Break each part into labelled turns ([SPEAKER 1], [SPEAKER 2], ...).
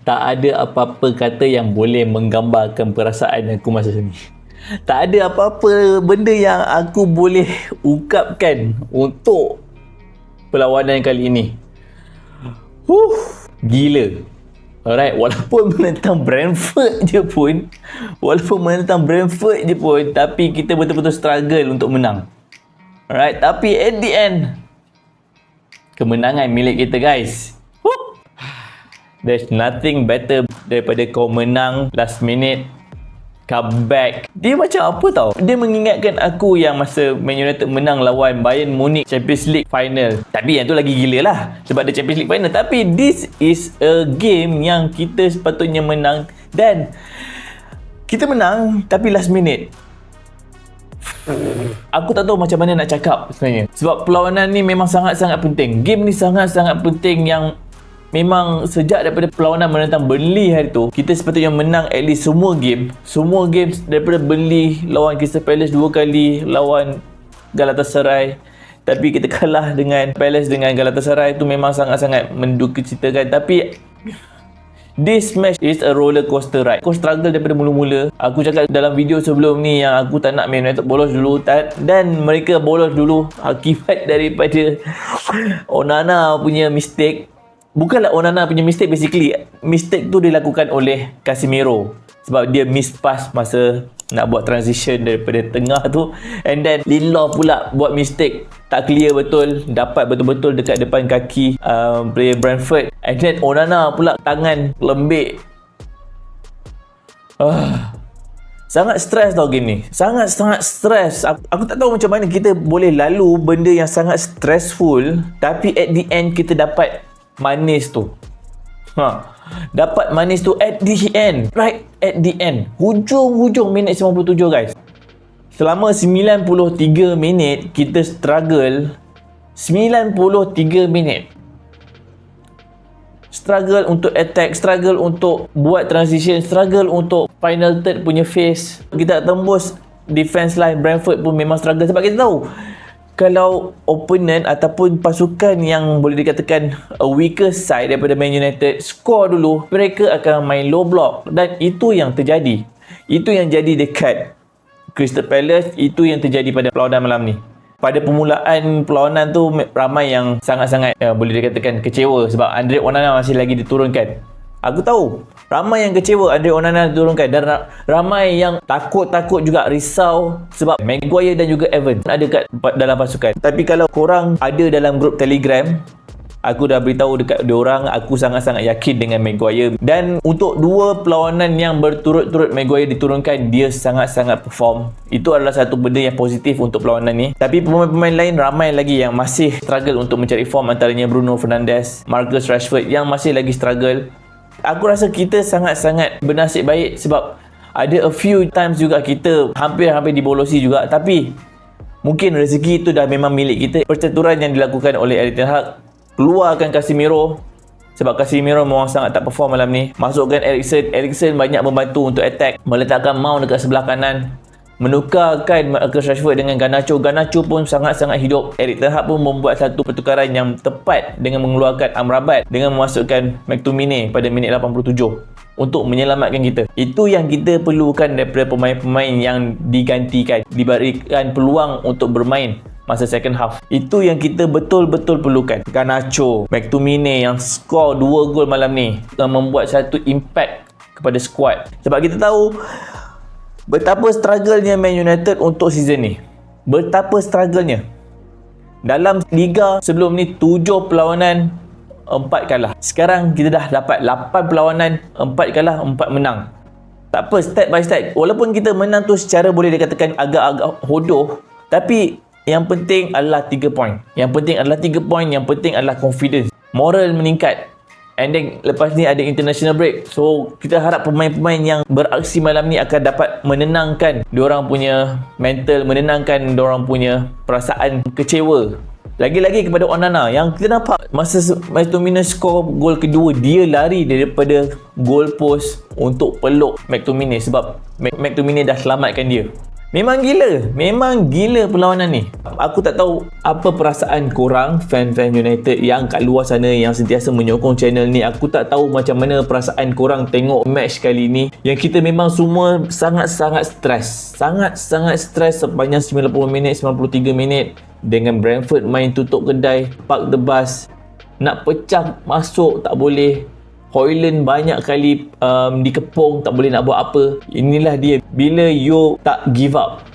[SPEAKER 1] Tak ada apa-apa kata yang boleh menggambarkan perasaan aku masa ni. Tak ada apa-apa benda yang aku boleh ungkapkan untuk perlawanan kali ini. Gila. Alright, walaupun menentang Brentford je pun, tapi kita betul-betul struggle untuk menang. Alright, tapi at the end, kemenangan milik kita, guys. There's nothing better daripada kau menang last minute, comeback. Dia macam apa tau? Dia mengingatkan aku yang masa Man United menang lawan Bayern Munich Champions League final. Tapi yang tu lagi gila lah sebab dia Champions League final. Tapi this is a game yang kita sepatutnya menang, dan kita menang tapi last minute. Aku tak tahu macam mana nak cakap sebenarnya, sebab perlawanan ni memang sangat-sangat penting. Game ni sangat-sangat penting, yang memang sejak daripada perlawanan menentang Burnley hari tu, kita sepatutnya menang at least semua game daripada Burnley, lawan Crystal Palace 2 kali, lawan Galatasaray. Tapi kita kalah dengan Palace, dengan Galatasaray, tu memang sangat-sangat mendukacitakan. Tapi this match is a roller coaster ride. Aku struggle daripada mula-mula. Aku cakap dalam video sebelum ni yang aku tak nak Man United bolos dulu, dan mereka bolos dulu akibat daripada Onana punya mistake. Bukanlah Onana punya mistake, basically mistake tu dilakukan oleh Casemiro sebab dia miss pass masa nak buat transition daripada tengah tu, and then Lindelof pula buat mistake, tak clear betul, dapat betul-betul dekat depan kaki player Brentford, and then Onana pula tangan lembik. Sangat stres tau game ni, sangat-sangat stres. Aku tak tahu macam mana kita boleh lalu benda yang sangat stressful, tapi at the end kita dapat manis tu. Dapat manis tu at the end, right at the end, hujung minit 97, guys. Selama 93 minit kita struggle. 93 minit struggle untuk attack, struggle untuk buat transition, struggle untuk final third punya phase. Kita tembus defense line Brentford pun memang struggle, sebab kita tahu kalau opponent ataupun pasukan yang boleh dikatakan a weaker side daripada Man United score dulu, mereka akan main low block, dan itu yang terjadi. Itu yang jadi dekat Crystal Palace, itu yang terjadi pada perlawanan malam ni. Pada permulaan perlawanan tu, ramai yang sangat-sangat boleh dikatakan kecewa sebab Andre Onana masih lagi diturunkan. Aku tahu ramai yang kecewa Andre Onana diturunkan, dan ramai yang takut juga, risau sebab Maguire dan juga Evans ada kat dalam pasukan. Tapi kalau korang ada dalam grup Telegram, aku dah beritahu dekat diorang, aku sangat-sangat yakin dengan Maguire, dan untuk 2 perlawanan yang berturut-turut Maguire diturunkan, dia sangat-sangat perform. Itu adalah satu benda yang positif untuk perlawanan ni. Tapi pemain-pemain lain ramai lagi yang masih struggle untuk mencari form, antaranya Bruno Fernandes, Marcus Rashford yang masih lagi struggle. Aku rasa kita sangat-sangat bernasib baik sebab ada a few times juga kita hampir dibolosi juga, tapi mungkin rezeki itu dah memang milik kita. Percaturan yang dilakukan oleh Erik ten Hag, keluarkan Casemiro sebab Casemiro memang sangat tak perform malam ni, masukkan Eriksen banyak membantu untuk attack, meletakkan Mount dekat sebelah kanan, menukarkan Marcus Rashford dengan Garnacho pun sangat-sangat hidup. Erik ten Hag pun membuat satu pertukaran yang tepat dengan mengeluarkan Amrabat dengan memasukkan McTominay pada minit 87 untuk menyelamatkan kita. Itu yang kita perlukan daripada pemain-pemain yang digantikan, diberikan peluang untuk bermain masa second half. Itu yang kita betul-betul perlukan. Garnacho, McTominay yang skor 2 gol malam ni membuat satu impact kepada squad. Sebab kita tahu betapa struggle-nya Man United untuk season ni. Betapa struggle-nya. Dalam liga sebelum ni 7 perlawanan 4 kalah. Sekarang kita dah dapat 8 perlawanan, 4 kalah, 4 menang. Tak apa, step by step. Walaupun kita menang tu secara boleh dikatakan agak-agak hodoh, tapi yang penting adalah 3 poin. Yang penting adalah 3 poin, yang penting adalah confidence. Moral meningkat. And then lepas ni ada international break. So kita harap pemain-pemain yang beraksi malam ni akan dapat menenangkan diorang punya mental, menenangkan diorang punya perasaan kecewa. Lagi-lagi kepada Onana yang kita nampak masa McTominay skor gol kedua, dia lari daripada goal post untuk peluk McTominay sebab McTominay dah selamatkan dia. Memang gila perlawanan ni. Aku tak tahu apa perasaan korang fan-fan United yang kat luar sana yang sentiasa menyokong channel ni. Aku tak tahu macam mana perasaan korang tengok match kali ni, yang kita memang semua sangat-sangat stres. Sangat-sangat stres sepanjang 90 minit, 93 minit dengan Brentford main tutup kedai, park the bus, nak pecah masuk tak boleh. Højlund banyak kali dikepung, tak boleh nak buat apa. Inilah dia, bila you tak give up,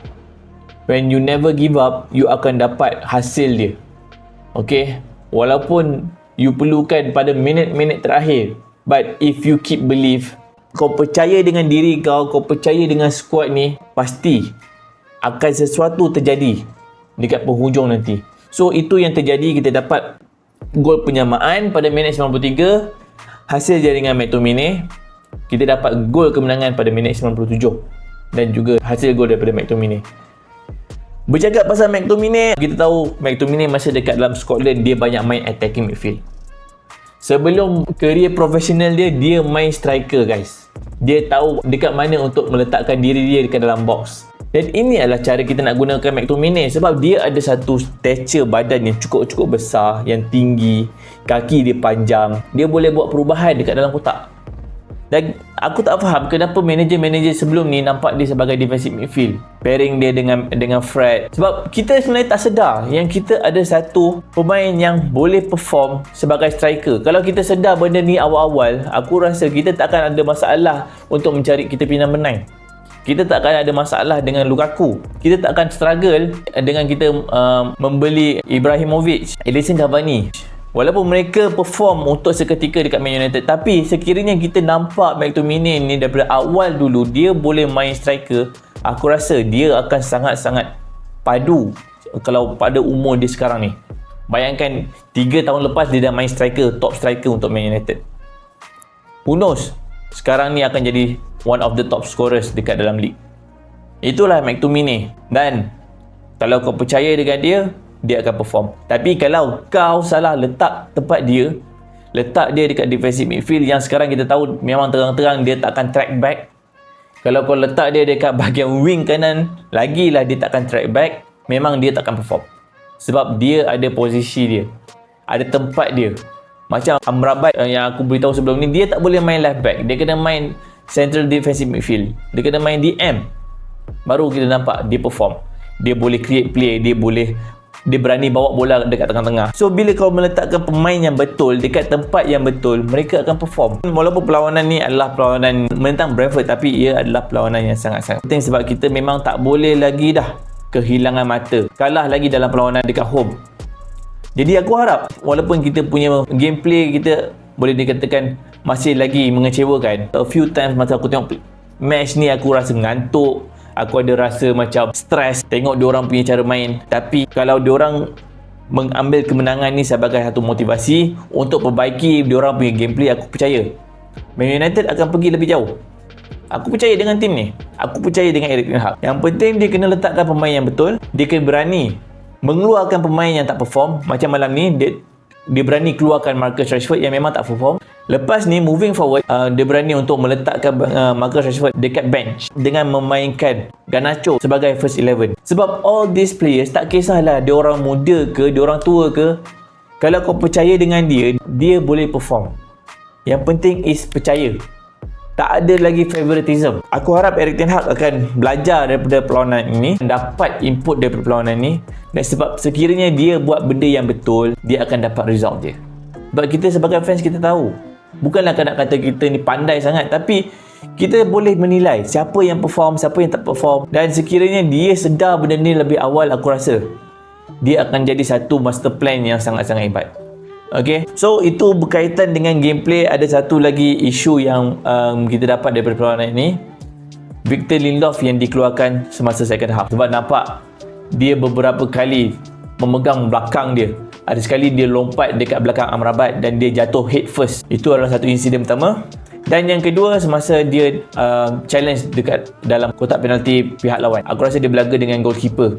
[SPEAKER 1] when you never give up, you akan dapat hasil dia. Okay, walaupun you perlukan pada minit-minit terakhir, but if you keep believe, kau percaya dengan diri kau percaya dengan squad ni, pasti akan sesuatu terjadi dekat penghujung nanti. So itu yang terjadi, kita dapat gol penyamaan pada minit 93. Hasil jaringan McTominay, kita dapat gol kemenangan pada minit 97 dan juga hasil gol daripada McTominay. Bercakap pasal McTominay, kita tahu McTominay masa dekat dalam Scotland dia banyak main attacking midfield. Sebelum kerjaya profesional dia, dia main striker guys. Dia tahu dekat mana untuk meletakkan diri dia dekat dalam box. Dan ini adalah cara kita nak gunakan McTominay, sebab dia ada satu stature badan yang cukup besar, yang tinggi, kaki dia panjang, dia boleh buat perubahan dekat dalam kotak. Dan aku tak faham kenapa manager-manager sebelum ni nampak dia sebagai defensive midfield, pairing dia dengan Fred. Sebab kita sebenarnya tak sedar yang kita ada satu pemain yang boleh perform sebagai striker. Kalau kita sedar benda ni awal-awal, aku rasa kita tak akan ada masalah untuk mencari kita pinang benang. Kita tak akan ada masalah dengan Lukaku. Kita tak akan struggle dengan kita membeli Ibrahimovic, Edinson Cavani. Walaupun mereka perform untuk seketika dekat Man United, tapi sekiranya kita nampak McTominay ni daripada awal dulu dia boleh main striker, aku rasa dia akan sangat-sangat padu kalau pada umur dia sekarang ni. Bayangkan 3 tahun lepas dia dah main striker, top striker untuk Man United. Who knows? Sekarang ni akan jadi one of the top scorers dekat dalam league. Itulah McTominay. Dan kalau kau percaya dengan dia, dia akan perform. Tapi kalau kau salah letak tempat dia, letak dia dekat defensive midfield yang sekarang kita tahu memang terang-terang dia tak akan track back. Kalau kau letak dia dekat bahagian wing kanan, lagilah dia tak akan track back. Memang dia tak akan perform. Sebab dia ada posisi dia, ada tempat dia. Macam Amrabat yang aku beritahu sebelum ni, dia tak boleh main left back, dia kena main central defensive midfield, dia kena main DM, baru kita nampak dia perform. Dia boleh create play, dia berani bawa bola dekat tengah-tengah. So bila kau meletakkan pemain yang betul dekat tempat yang betul, mereka akan perform. Walaupun perlawanan ni adalah perlawanan menentang Brentford, tapi ia adalah perlawanan yang sangat-sangat penting sebab kita memang tak boleh lagi dah kehilangan mata, kalah lagi dalam perlawanan dekat home. Jadi aku harap walaupun kita punya gameplay kita boleh dikatakan masih lagi mengecewakan, a few times masa aku tengok match ni aku rasa ngantuk, aku ada rasa macam stres tengok diorang punya cara main. Tapi kalau diorang mengambil kemenangan ni sebagai satu motivasi untuk perbaiki diorang punya gameplay, aku percaya Man United akan pergi lebih jauh. Aku percaya dengan tim ni, aku percaya dengan Erik ten Hag. Yang penting dia kena letakkan pemain yang betul, dia kena berani mengeluarkan pemain yang tak perform. Macam malam ni dia berani keluarkan Marcus Rashford yang memang tak perform. Lepas ni moving forward, dia berani untuk meletakkan Marcus Rashford dekat bench dengan memainkan Garnacho sebagai first 11. Sebab all these players, tak kisahlah dia orang muda ke, dia orang tua ke, kalau kau percaya dengan dia, dia boleh perform. Yang penting is percaya. Tak ada lagi favoritism. Aku harap Erik ten Hag akan belajar daripada perlawanan ini, dapat input daripada perlawanan ini. Dan sebab sekiranya dia buat benda yang betul, dia akan dapat result dia. Sebab kita sebagai fans, kita tahu, bukanlah nak kata kita ni pandai sangat, tapi kita boleh menilai siapa yang perform, siapa yang tak perform. Dan sekiranya dia sedar benda ni lebih awal, aku rasa dia akan jadi satu master plan yang sangat-sangat hebat. Okay, so itu berkaitan dengan gameplay. Ada satu lagi isu yang kita dapat daripada perlawanan ini, Victor Lindelof yang dikeluarkan semasa second half. Sebab nampak dia beberapa kali memegang belakang dia. Ada sekali dia lompat dekat belakang Amrabat dan dia jatuh head first. Itu adalah satu insiden pertama. Dan yang kedua, semasa dia challenge dekat dalam kotak penalti pihak lawan, aku rasa dia berlaga dengan goalkeeper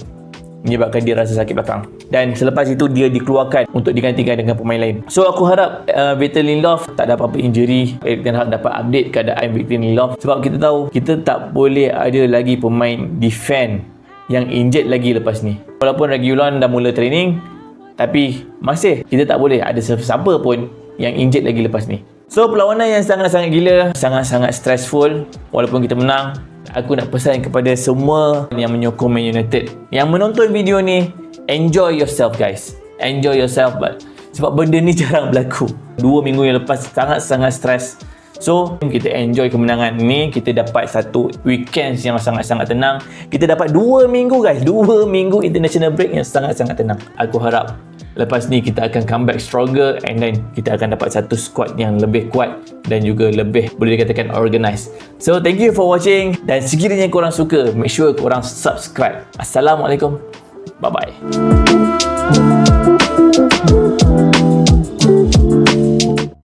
[SPEAKER 1] menyebabkan dia rasa sakit belakang. Dan selepas itu dia dikeluarkan untuk digantikan dengan pemain lain. So aku harap Victor Lindelof tak ada apa-apa injury. Erik ten Hag dapat update keadaan Victor Lindelof, sebab kita tahu kita tak boleh ada lagi pemain defend yang injured lagi lepas ni. Walaupun Reguilon dah mula training, tapi masih kita tak boleh ada siapa pun yang injured lagi lepas ni. So perlawanan yang sangat-sangat gila, sangat-sangat stressful. Walaupun kita menang, aku nak pesan kepada semua yang menyokong Man United, yang menonton video ni, enjoy yourself guys. Enjoy yourself, sebab benda ni jarang berlaku. 2 minggu yang lepas sangat-sangat stress. So kita enjoy kemenangan ni. Kita dapat satu weekend yang sangat-sangat tenang. Kita dapat 2 minggu guys, 2 minggu international break yang sangat-sangat tenang. Aku harap lepas ni kita akan come back stronger, and then kita akan dapat satu squad yang lebih kuat dan juga lebih boleh dikatakan organised. So thank you for watching, dan sekiranya korang suka, make sure korang subscribe. Assalamualaikum, bye bye.